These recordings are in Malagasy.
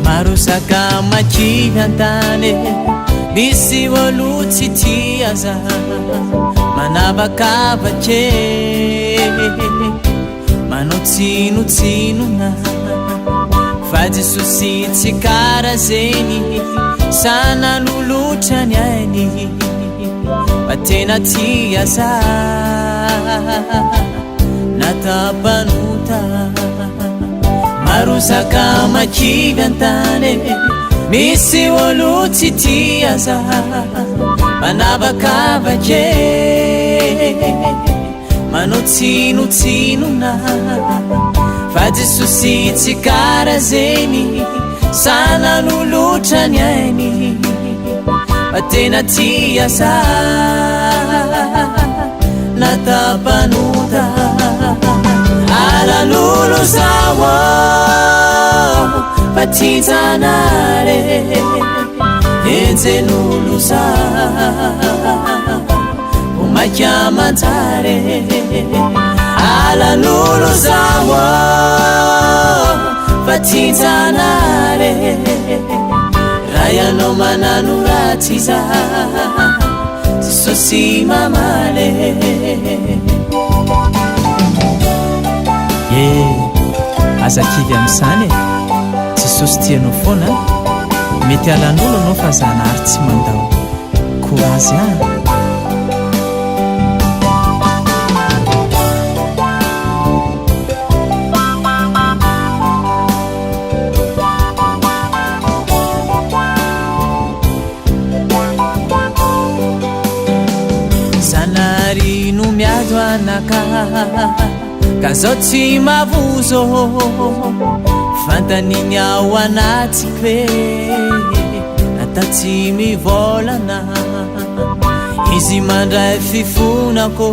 Marusaka makihantane misy olo tsy tia zaha manavakavaky manao tsinotsinona fa Jesosy tsy kara zeny sanalolotra ny ainy fa tena tia zaha natapanota marusaka makihantane misy olo tsy tia zaha manavakavaky manao tsinotsinona fa Jesosy tsy kara zeny sanalolotra ny ainy fa tena tia zaha natapanota alalolo zaho fa tia janare enjelolo zaho omaky amanjare alalolo zaho fa tia janare raha ianao manano ratsy zaho Jesosy mamale azakivy am'izany Jesosy tianao foana mety alan'olo anao fa zanahary tsy mandao courage zanahary no miado anaka ka zao tsy mavozo fantaniny ao anatsiko hoe ata tsy mivolana izy mandray fifonako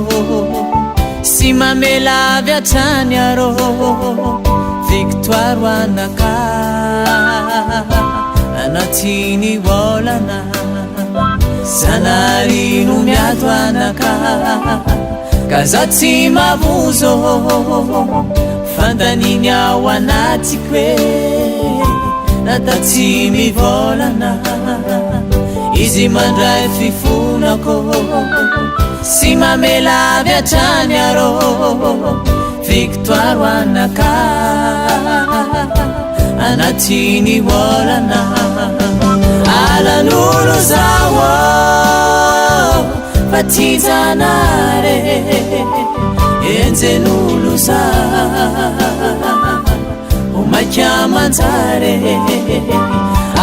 sy mamelavy atrany arô victoire anaka anatiny volana zanahary no miado anaka ka zaho tsy mavozo fantaniny ao anatsiko hoe nata tsy mivolana izy mandray fifonako sy mamelavy atrany arô victoire anaka anatiny volana alan'olo zaho fa tia janare enjelolo zaho omaky amanjare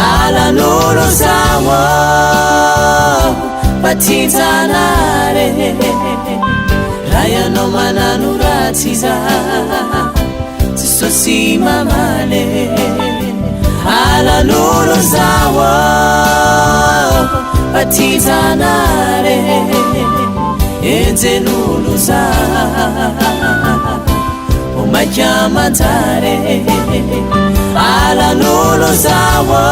alan'olo zaho fa tia janare raha ianao manano ratsy zaho Jesosy mamale alan'olo zaho fa tia janare enjelolo zaho omaky amanjare alan'olo zaho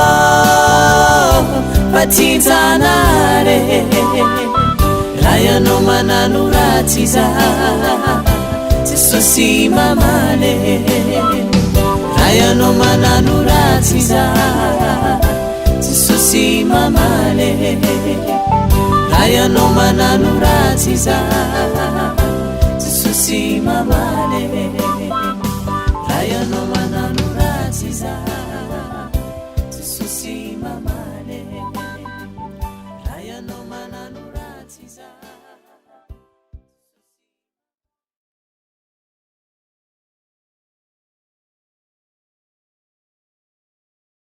fa tia janare raha ianao manano ratsy zaho Jesosy mamale raha ianao manano ratsy zaho Jesosy mamale raha ianao manano ratsy zaho Jesosy mamale raha ianao manano ratsy zaho Jesosy mamale raha ianao manano ratsy zaho